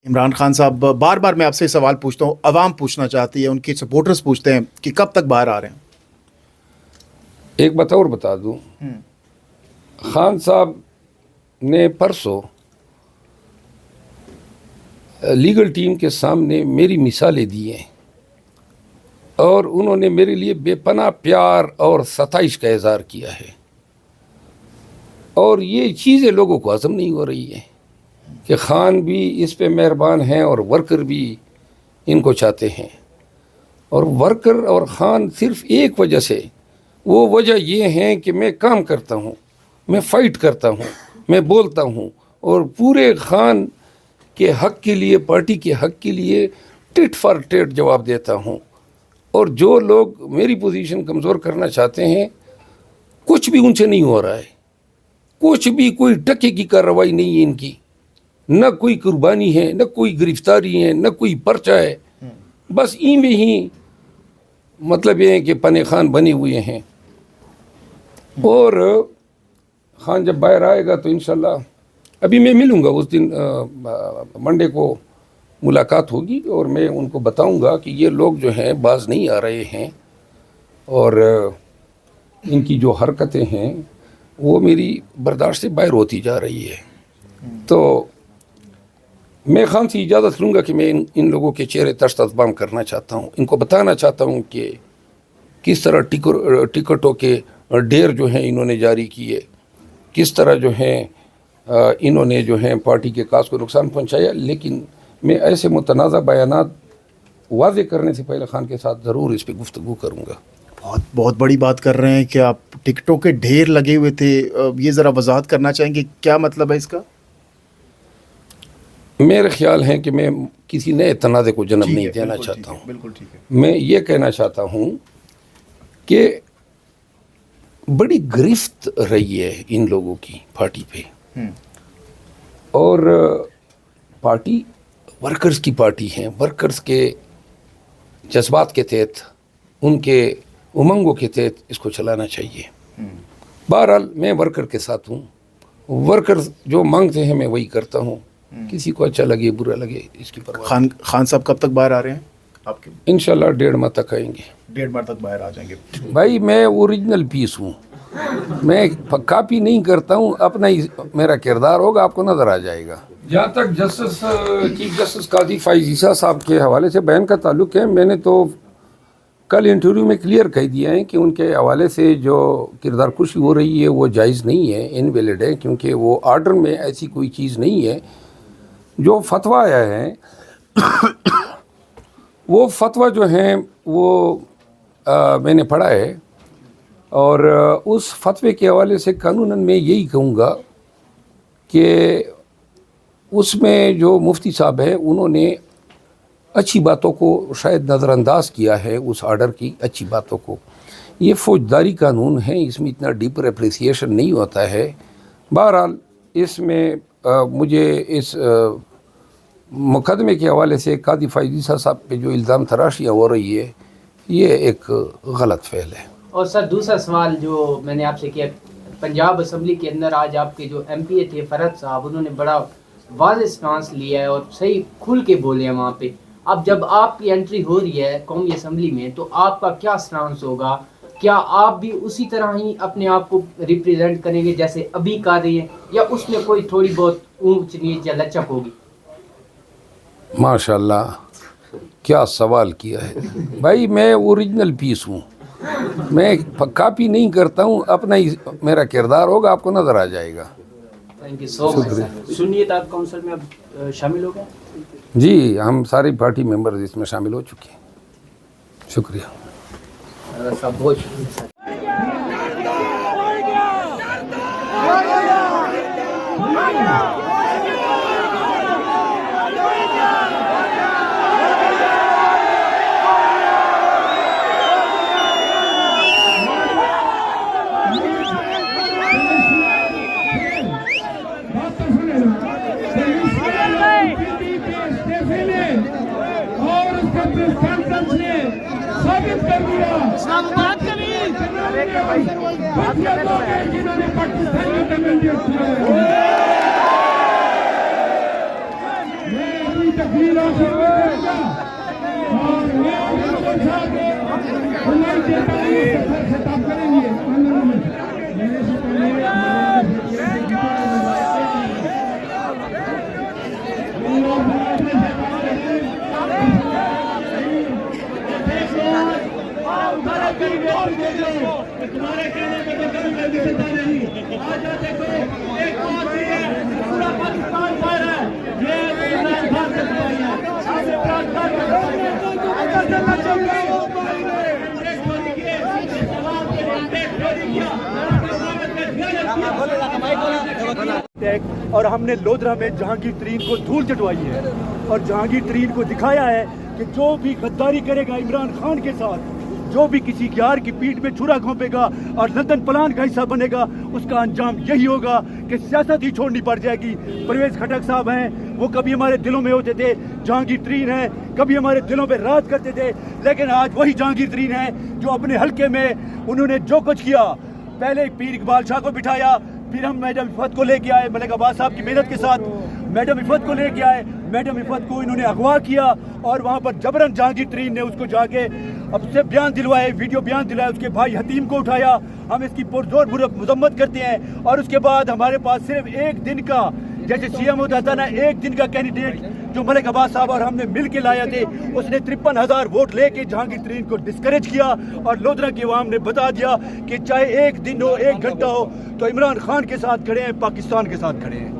عمران خان صاحب بار بار میں آپ سے سوال پوچھتا ہوں, عوام پوچھنا چاہتی ہے, ان کے سپورٹرز پوچھتے ہیں کہ کب تک باہر آ رہے ہیں. ایک بات اور بتا دوں, خان صاحب نے پرسوں لیگل ٹیم کے سامنے میری مثالیں دی ہیں اور انہوں نے میرے لیے بے پناہ پیار اور ستائش کا اظہار کیا ہے, اور یہ چیزیں لوگوں کو ہضم نہیں ہو رہی ہے کہ خان بھی اس پہ مہربان ہیں اور ورکر بھی ان کو چاہتے ہیں. اور ورکر اور خان صرف ایک وجہ سے, وہ وجہ یہ ہے کہ میں کام کرتا ہوں, میں فائٹ کرتا ہوں, میں بولتا ہوں اور پورے خان کے حق کے لیے, پارٹی کے حق کے لیے ٹٹ فار ٹٹ جواب دیتا ہوں. اور جو لوگ میری پوزیشن کمزور کرنا چاہتے ہیں, کچھ بھی ان سے نہیں ہو رہا ہے, کچھ بھی, کوئی ٹکے کی کارروائی نہیں ہے ان کی, نہ کوئی قربانی ہے, نہ کوئی گرفتاری ہے, نہ کوئی پرچہ ہے, بس این میں ہی مطلب یہ ہے کہ پنے خان بنے ہوئے ہیں. اور خان جب باہر آئے گا تو انشاءاللہ ابھی میں ملوں گا, اس دن منڈے کو ملاقات ہوگی اور میں ان کو بتاؤں گا کہ یہ لوگ جو ہیں باز نہیں آ رہے ہیں اور ان کی جو حرکتیں ہیں وہ میری برداشت سے باہر ہوتی جا رہی ہے. تو میں خان سے اجازت لوں گا کہ میں ان لوگوں کے چہرے تشت اتبام کرنا چاہتا ہوں, ان کو بتانا چاہتا ہوں کہ کس طرح ٹکٹوں کے ڈھیر جو ہیں انہوں نے جاری کیے, کس طرح جو ہیں انہوں نے جو ہیں پارٹی کے کاز کو نقصان پہنچایا. لیکن میں ایسے متنازع بیانات واضح کرنے سے پہلے خان کے ساتھ ضرور اس پہ گفتگو کروں گا. بہت بڑی بات کر رہے ہیں کہ آپ ٹکٹوں کے ڈھیر لگے ہوئے تھے, یہ ذرا وضاحت کرنا چاہیں گے کیا مطلب ہے اس کا؟ میرے خیال ہے کہ میں کسی نئے تنازع کو جنم نہیں دینا چاہتا ہوں. بالکل ٹھیک ہے. میں یہ کہنا چاہتا ہوں کہ بڑی گرفت رہی ہے ان لوگوں کی پارٹی پہ, اور پارٹی ورکرز کی پارٹی ہیں, ورکرز کے جذبات کے تحت, ان کے امنگوں کے تحت اس کو چلانا چاہیے. بہرحال میں ورکر کے ساتھ ہوں, ورکرز جو مانگتے ہیں میں وہی کرتا ہوں, کسی کو اچھا لگے برا لگے اس کی پرواہ. خان صاحب کب تک باہر آ رہے ہیں آپ کے؟ انشاءاللہ 1.5 ماہ تک آئیں گے. 1.5 ماہ تک باہر آ جائیں گے. بھائی میں اوریجنل پیس ہوں, میں کاپی نہیں کرتا ہوں, اپنا ہی میرا کردار ہوگا, آپ کو نظر آ جائے گا. جہاں تک چیف جسٹس قاضی فائز عیسیٰ صاحب کے حوالے سے بیان کا تعلق ہے, میں نے تو کل انٹرویو میں کلیئر کہہ دیا ہے کہ ان کے حوالے سے جو کردار کشی ہو رہی ہے وہ جائز نہیں ہے, انویلڈ ہے, کیونکہ وہ آرڈر میں ایسی کوئی چیز نہیں ہے. جو فتویٰ آیا ہے وہ فتویٰ جو ہیں وہ میں نے پڑھا ہے, اور اس فتوے کے حوالے سے قانوناً میں یہی کہوں گا کہ اس میں جو مفتی صاحب ہیں انہوں نے اچھی باتوں کو شاید نظر انداز کیا ہے, اس آرڈر کی اچھی باتوں کو. یہ فوجداری قانون ہے, اس میں اتنا ڈیپر اپریسیشن نہیں ہوتا ہے. بہرحال اس میں مجھے اس مقدمے کے حوالے سے قاضی فائز عیسیٰ صاحب پہ جو الزام تراشیاں ہو رہی ہے یہ ایک غلط فعل ہے. اور سر دوسرا سوال جو میں نے آپ سے کیا, پنجاب اسمبلی کے اندر آج آپ کے جو ایم پی اے تھے فرحت صاحب, انہوں نے بڑا واضح سٹانس لیا ہے اور صحیح کھل کے بولے ہیں وہاں پہ. اب جب آپ کی انٹری ہو رہی ہے قومی اسمبلی میں تو آپ کا کیا سٹانس ہوگا؟ کیا آپ بھی اسی طرح ہی اپنے آپ کو ریپریزنٹ کریں گے جیسے ابھی کر رہی ہیں, یا اس میں کوئی تھوڑی بہت اونچ نیچ یا لچک ہوگی؟ ماشاءاللہ کیا سوال کیا ہے بھائی, میں اوریجنل پیس ہوں, میں کاپی نہیں کرتا ہوں, اپنا ہی میرا کردار ہوگا, آپ کو نظر آ جائے گا. تھینک یو سو مچ. سنیت آپ کونسل میں اب شامل ہو گئے؟ جی, ہم سارے پارٹی ممبرز اس میں شامل ہو چکے ہیں. شکریہ. سب بہت شکریہ. میں تقریروں سے اور میں آپ کو بلائی دیتا ہوں خطاب کریں گے میرے سے تمہارے کہنے میں تو کبھی میں دیتا نہیں آج دیکھو ایک بات یہ ہے پورا پاکستان باہر ہے یہ عمران خان سے سوائی ہے آپ عمران خان سے سوائی ہے اگر چلنا چاہیے اور ہم نے لودھرا میں جہانگیر ترین کو دھول چٹوائی ہے اور جہانگیر ترین کو دکھایا ہے کہ جو بھی غداری کرے گا عمران خان کے ساتھ جو بھی کسی یار کی پیٹھ میں چھرا گھونپے گا اور لندن پلان کا حصہ بنے گا اس کا انجام یہی ہوگا کہ سیاست ہی چھوڑنی پڑ جائے گی۔ پرویز خٹک صاحب ہیں وہ کبھی ہمارے دلوں میں ہوتے تھے، جہانگیر ترین ہیں کبھی ہمارے دلوں پہ راج کرتے تھے، لیکن آج وہی جہانگیر ترین ہیں جو اپنے حلقے میں انہوں نے جو کچھ کیا، پہلے پیر اقبال شاہ کو بٹھایا، پھر ہم میڈم عفت کو لے کے آئے ملک عباس صاحب کی محنت کے ساتھ، میڈم عفت کو لے کے آئے، میڈم عفت کو انہوں نے اغوا کیا اور وہاں پر جبرن جہانگیر ترین نے اس کو جا کے اب سے بیان دلوائے، ویڈیو بیان دلائے، اس کے بھائی حتیم کو اٹھایا۔ ہم اس کی پرزور مذمت کرتے ہیں اور اس کے بعد ہمارے پاس صرف ایک دن کا جیسے سی ایم ہوتا تھا نا، ایک دن کا کینڈیڈیٹ جو ملک عباس صاحب اور ہم نے مل کے لایا تھے، اس نے 53,000 ووٹ لے کے جہانگیر ترین کو ڈسکریج کیا اور لودھرا کی عوام نے بتا دیا کہ چاہے ایک دن ہو ایک گھنٹہ ہو تو عمران خان کے ساتھ کھڑے ہیں، پاکستان کے ساتھ کھڑے ہیں۔